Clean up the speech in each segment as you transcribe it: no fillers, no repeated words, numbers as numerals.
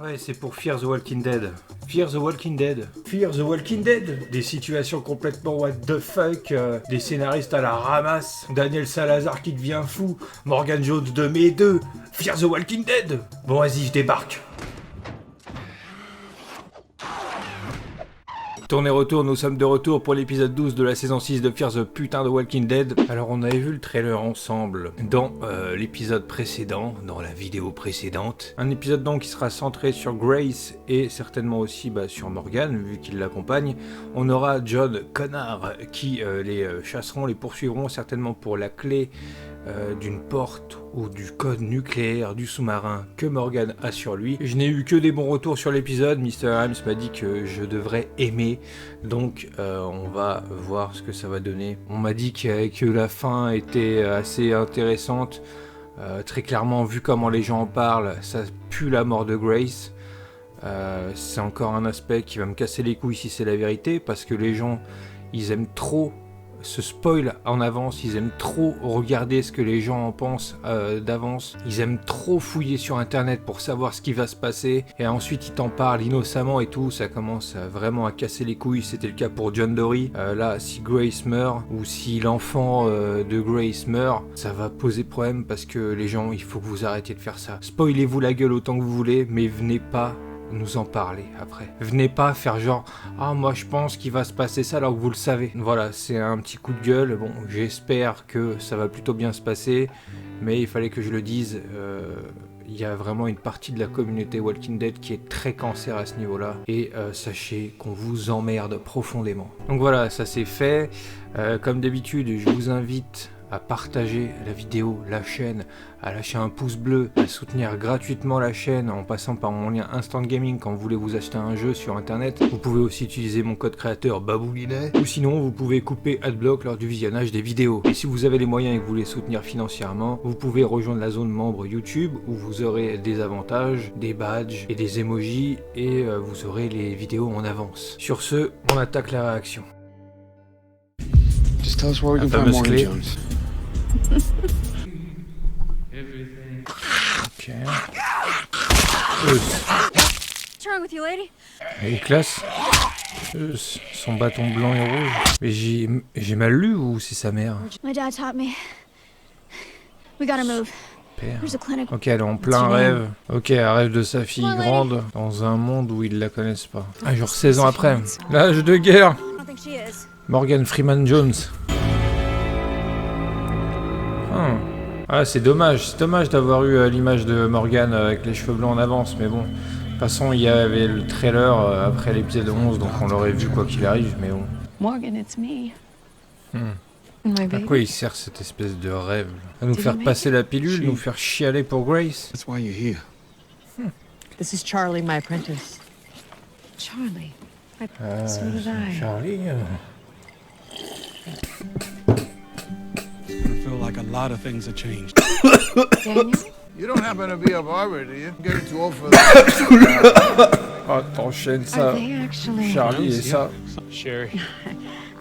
Ouais, c'est pour Fear the Walking Dead. Fear the Walking Dead. Fear the Walking Dead. Des situations complètement what the fuck. Des scénaristes à la ramasse. Daniel Salazar qui devient fou. Morgan Jones de mes deux. Fear the Walking Dead. Bon, vas-y, je débarque. Tournée retour, nous sommes de retour pour l'épisode 12 de la saison 6 de Fear the putain de Walking Dead. Alors on avait vu le trailer ensemble dans l'épisode précédent, dans la vidéo précédente. Un épisode donc qui sera centré sur Grace et certainement aussi sur Morgan, vu qu'il l'accompagne. On aura John Connor qui les chasseront, les poursuivront certainement pour la clé d'une porte ou du code nucléaire du sous-marin que Morgan a sur lui. Je n'ai eu que des bons retours sur l'épisode. Mr. Hams m'a dit que je devrais aimer, donc on va voir ce que ça va donner. On m'a dit que la fin était assez intéressante. Très clairement, vu comment les gens en parlent, ça pue la mort de Grace. C'est encore un aspect qui va me casser les couilles si c'est la vérité, parce que les gens, ils aiment trop se spoil en avance, ils aiment trop regarder ce que les gens en pensent d'avance, ils aiment trop fouiller sur internet pour savoir ce qui va se passer, et ensuite ils t'en parlent innocemment et tout, ça commence vraiment à casser les couilles. C'était le cas pour John Dory. Là, si Grace meurt, ou si l'enfant de Grace meurt, ça va poser problème, parce que les gens, il faut que vous arrêtiez de faire ça. Spoilez-vous la gueule autant que vous voulez, mais venez pas nous en parler après. Venez pas faire genre « Ah, moi je pense qu'il va se passer ça » alors que vous le savez. Voilà, c'est un petit coup de gueule. Bon, j'espère que ça va plutôt bien se passer, mais il fallait que je le dise. Il y a vraiment une partie de la communauté Walking Dead qui est très cancer à ce niveau-là. Et sachez qu'on vous emmerde profondément. Donc voilà, ça c'est fait. Comme d'habitude, je vous invite à partager la vidéo, la chaîne, à lâcher un pouce bleu, à soutenir gratuitement la chaîne en passant par mon lien Instant Gaming quand vous voulez vous acheter un jeu sur internet. Vous pouvez aussi utiliser mon code créateur Baboulinet, ou sinon vous pouvez couper Adblock lors du visionnage des vidéos. Et si vous avez les moyens et que vous voulez soutenir financièrement, vous pouvez rejoindre la zone membre YouTube où vous aurez des avantages, des badges et des emojis, et vous aurez les vidéos en avance. Sur ce, on attaque la réaction. Just tell us where we can find Morgan Jones. Ok. What's wrong with you, lady? Elle est classe. Son bâton blanc et rouge. Mais j'ai mal lu ou c'est sa mère? My dad taught me. We gotta move. Père. There's a clinic. Ok, elle est en plein rêve. Ok, elle rêve de sa fille grande dans un monde où ils la connaissent pas. Ah, genre 16 ans après. L'âge de guerre. I don't think she is. Morgan Freeman Jones. Ah, c'est dommage d'avoir eu l'image de Morgan avec les cheveux blancs en avance, mais bon. De toute façon, il y avait le trailer après l'épisode 11, donc on l'aurait vu quoi qu'il arrive, mais bon. Morgan, it's me. My À baby. quoi il sert cette espèce de rêve? À nous faire passer la pilule, nous faire chialer pour Grace? That's why you're here. This is Charlie, my apprentice. Charlie. So did I. Charlie I feel like a lot of things have changed. Daniel? You don't happen to be a barber, do you? I'm getting too old for that. Oh, t'enchaînes Are ça. they actually? Charlie et ça. Sherry.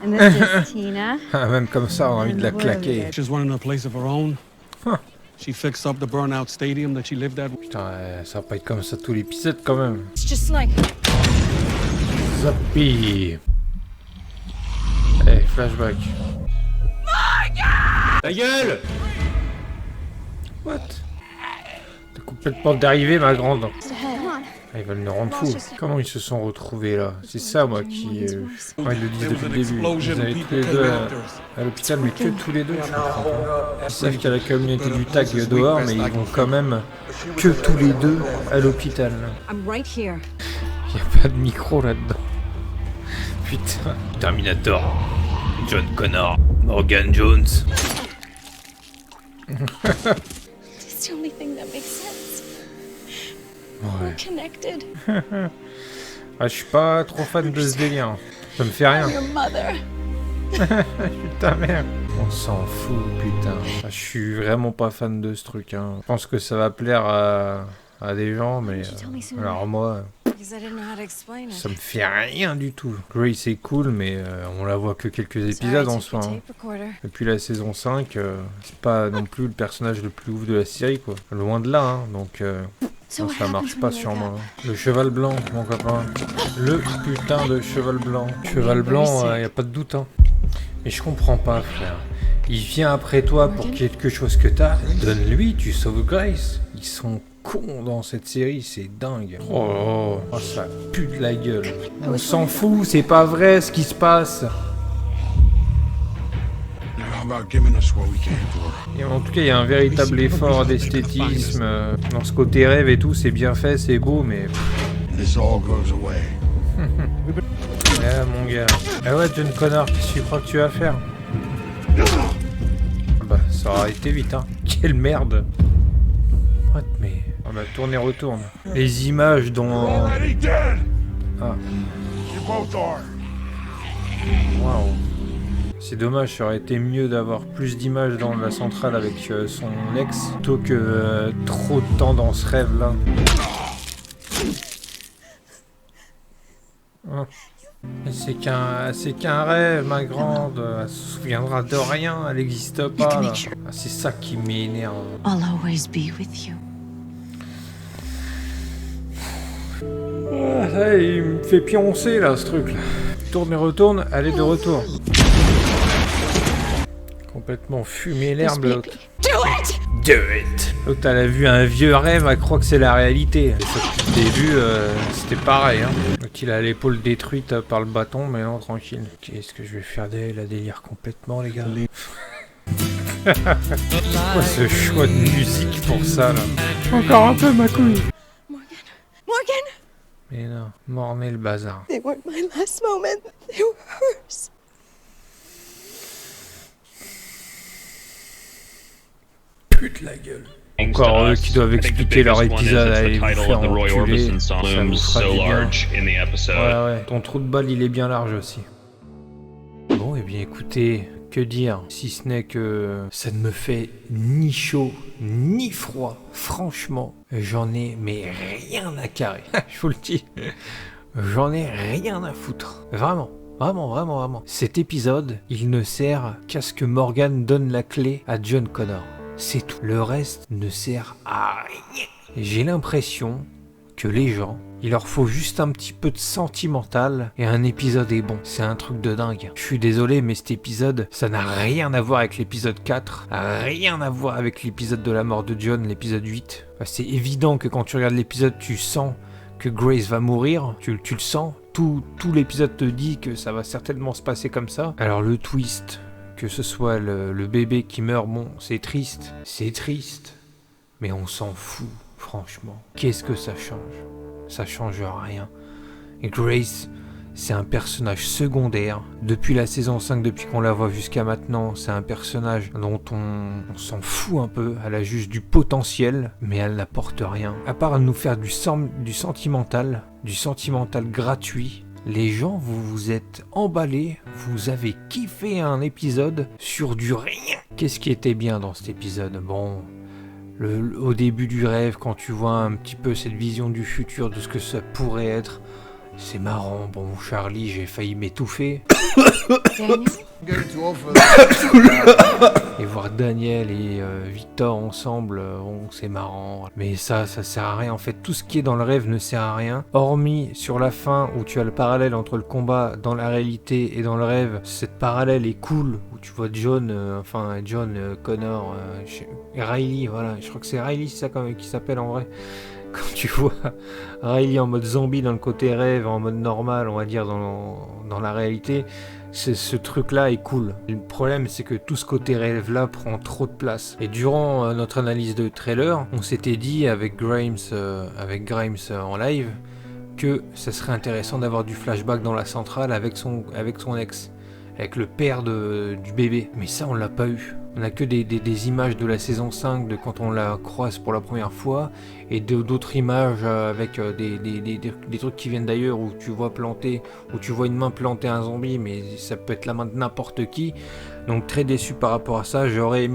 And this is Tina. Même comme ça, on a envie de la claquer. She's running a place of her own. Huh. She fixed up the burnout stadium that she lived at. Putain, ça va pas être comme ça tout l'épisode quand même. It's just like Zappy. Allez, flashback. Ta gueule! What? T'es complètement dérivé, ma grande. just ahead. Come on. Ah, ils veulent nous rendre fous. Comment ils se sont retrouvés là? C'est ça, moi, qui... Ouais, ils le disent There depuis was le an début. explosion Ils of allaient tous people les deux came after us. à l'hôpital, mais que tous les deux, je comprends pas. Ils savent qu'il y a la communauté du tag dehors, mais ils vont quand même que tous les deux à l'hôpital. I'm right here. Il n'y a pas de micro là-dedans. Putain. Terminator. John Connor. Morgan Jones. It's the only thing that makes sense. Ouais. We're connected. Ah, je suis pas trop fan de ce délire. Ça me fait rien. Your mother. Putain merde. On s'en fout, putain. Ah, je suis vraiment pas fan de ce truc. Hein. Je pense que ça va plaire à des gens, mais alors moi, Because I didn't know how to explain ça it. me fait rien du tout. Grace est cool, mais on la voit que quelques épisodes en soi. Hein. Tape recorder. Depuis la saison 5, c'est pas non plus le personnage le plus ouf de la série, quoi. Loin de là, hein. Donc So Non, what ça happens marche when pas you sur wake moi. up? Le cheval blanc, mon copain. Le putain de cheval blanc. Cheval blanc, y a pas de doute, hein. Mais je comprends pas, frère. Il vient après toi pour quelque chose que t'as. Donne-lui, tu sauves Grace. Ils sont cons dans cette série, c'est dingue. Oh, ça pue de la gueule. On s'en fout, c'est pas vrai ce qui se passe. Now, how about giving us what we came for? Et en tout cas, il y a un véritable effort d'esthétisme. Dans ce côté rêve et tout, c'est bien fait, c'est beau, mais... This all goes away. Ah, mon gars. Ah ouais, John Connor, qu'est-ce que tu crois que tu vas faire? Bah, ça aura été vite, hein. Quelle merde. What, mais... On a tourné, retourne. Les images dont... Ah. Waouh. C'est dommage, ça aurait été mieux d'avoir plus d'images dans la centrale avec son ex, plutôt que trop de temps dans ce rêve-là. Hein. C'est qu'un rêve, ma grande. Elle se souviendra de rien, elle n'existe pas. Là. Ah, c'est ça qui m'énerve. I'll always be with you. Ah, ça, il me fait pioncer là, ce truc-là. Tourne et retourne, elle est de retour. Complètement fumé l'herbe, l'autre. Do it! Do it! L'autre, elle a vu un vieux rêve, elle croit que c'est la réalité. Et ça, depuis le début, c'était pareil. Hein. Donc il a l'épaule détruite par le bâton, mais non, tranquille. Qu'est-ce que je vais faire d'elle? Elle délire complètement, les gars. Pourquoi ce choix de musique pour ça, là? Encore un peu, ma couille. Morgan! Mais non, mornez le bazar. They weren't my last moment. They were hers. Pute la gueule. Encore eux qui doivent expliquer leur épisode à aller vous faire enculer. Ça vous fera du bien. Ouais, ouais. Ton trou de balle, il est bien large aussi. Bon, et bien écoutez, que dire, si ce n'est que ça ne me fait ni chaud, ni froid. Franchement, j'en ai mais rien à carrer. Je vous le dis. J'en ai rien à foutre. Vraiment. Vraiment, vraiment, vraiment. Cet épisode, il ne sert qu'à ce que Morgan donne la clé à John Connor. C'est tout. Le reste ne sert à rien. J'ai l'impression que les gens, il leur faut juste un petit peu de sentimental et un épisode est bon. C'est un truc de dingue. Je suis désolé, mais cet épisode, ça n'a rien à voir avec l'épisode 4, rien à voir avec l'épisode de la mort de John, l'épisode 8. Enfin, c'est évident que quand tu regardes l'épisode, tu sens que Grace va mourir, tu le sens. Tout l'épisode te dit que ça va certainement se passer comme ça. Alors le twist, que ce soit le bébé qui meurt, bon, c'est triste, mais on s'en fout, franchement. Qu'est-ce que ça change? Ça change rien. Et Grace, c'est un personnage secondaire. Depuis la saison 5, depuis qu'on la voit jusqu'à maintenant, c'est un personnage dont on s'en fout un peu. Elle a juste du potentiel, mais elle n'apporte rien. À part nous faire du sentimental gratuit. Les gens, vous êtes emballés, vous avez kiffé un épisode sur du rien. Qu'est-ce qui était bien dans cet épisode? Bon, au début du rêve, quand tu vois un petit peu cette vision du futur, de ce que ça pourrait être, c'est marrant. Bon, Charlie, j'ai failli m'étouffer. Daniel? I'm going to offer Et voir Daniel et Victor ensemble, bon, c'est marrant. Mais ça sert à rien. En fait, tout ce qui est dans le rêve ne sert à rien. Hormis sur la fin où tu as le parallèle entre le combat dans la réalité et dans le rêve. Cette parallèle est cool. Où tu vois John Connor, Riley, voilà. Je crois que c'est Riley, c'est ça qui s'appelle en vrai. Quand tu vois Riley en mode zombie dans le côté rêve, en mode normal, on va dire, dans la réalité, ce truc-là est cool. Le problème, c'est que tout ce côté rêve-là prend trop de place. Et durant notre analyse de trailer, on s'était dit avec Grimes en live, que ça serait intéressant d'avoir du flashback dans la centrale avec son ex, avec le père du bébé. Mais ça, on l'a pas eu. On a que des images de la saison 5, de quand on la croise pour la première fois, et d'autres images avec des trucs qui viennent d'ailleurs, où tu vois une main planter un zombie, mais ça peut être la main de n'importe qui. Donc très déçu par rapport à ça. J'aurais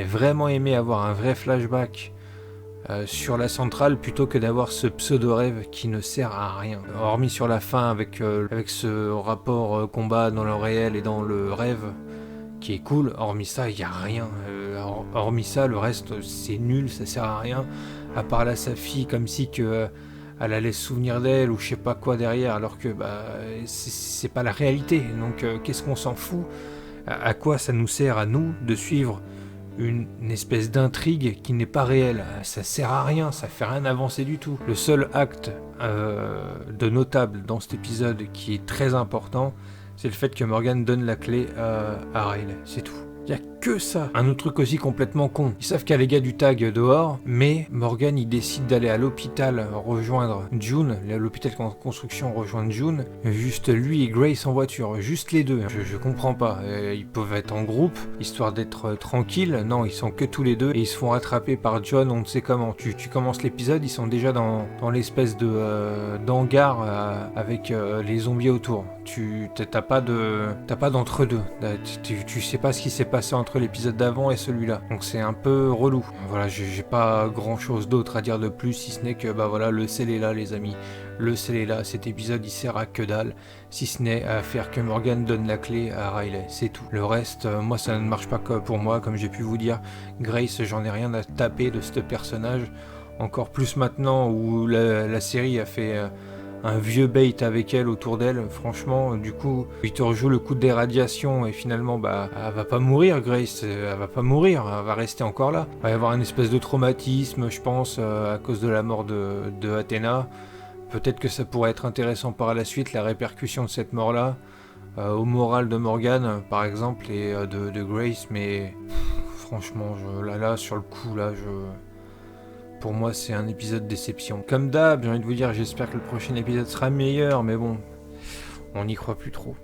vraiment aimé avoir un vrai flashback sur la centrale, plutôt que d'avoir ce pseudo-rêve qui ne sert à rien. Hormis sur la fin avec ce rapport combat dans le réel et dans le rêve, qui est cool. Hormis ça, il n'y a rien. Hormis ça, le reste, c'est nul, ça sert à rien. à parler à sa fille comme si que elle allait se souvenir d'elle ou je sais pas quoi derrière, alors que c'est pas la réalité. Donc qu'est-ce qu'on s'en fout? À quoi ça nous sert à nous de suivre une espèce d'intrigue qui n'est pas réelle? Ça sert à rien, ça fait rien avancer du tout. Le seul acte de notable dans cet épisode qui est très important, c'est le fait que Morgan donne la clé à Riley, c'est tout. Y a que ça. Un autre truc aussi complètement con. Ils savent qu'il y a les gars du tag dehors, mais Morgan il décide d'aller à l'hôpital rejoindre June, l'hôpital en construction rejoindre June, juste lui et Grace en voiture, juste les deux. Je comprends pas. Ils peuvent être en groupe, histoire d'être tranquilles. Non, ils sont que tous les deux et ils se font rattraper par John, on ne sait comment. Tu commences l'épisode, ils sont déjà dans l'espèce d'hangar avec les zombies autour. T'as pas d'entre-deux. Tu sais pas ce qui s'est passé entre l'épisode d'avant et celui-là. Donc c'est un peu relou. Voilà, j'ai pas grand chose d'autre à dire de plus, si ce n'est que voilà, le sel est là les amis. Le sel est là, cet épisode il sert à que dalle, si ce n'est à faire que Morgan donne la clé à Riley, c'est tout. Le reste, moi ça ne marche pas pour moi, comme j'ai pu vous dire. Grace, j'en ai rien à taper de ce personnage. Encore plus maintenant où la série a fait un vieux bait avec elle, autour d'elle, franchement, du coup, il te rejoue le coup des radiations et finalement, elle va pas mourir, Grace, elle va pas mourir, elle va rester encore là. Il va y avoir une espèce de traumatisme, je pense, à cause de la mort de Athena. Peut-être que ça pourrait être intéressant par la suite, la répercussion de cette mort-là, au moral de Morgan, par exemple, et de Grace, mais franchement, là, sur le coup, pour moi, c'est un épisode déception. Comme d'hab, j'ai envie de vous dire, j'espère que le prochain épisode sera meilleur, mais bon, on n'y croit plus trop.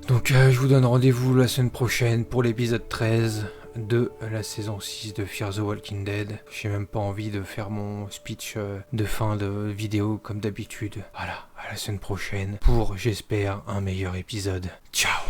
Donc, je vous donne rendez-vous la semaine prochaine pour l'épisode 13 de la saison 6 de Fear the Walking Dead. J'ai même pas envie de faire mon speech de fin de vidéo comme d'habitude. Voilà, à la semaine prochaine pour, j'espère, un meilleur épisode. Ciao!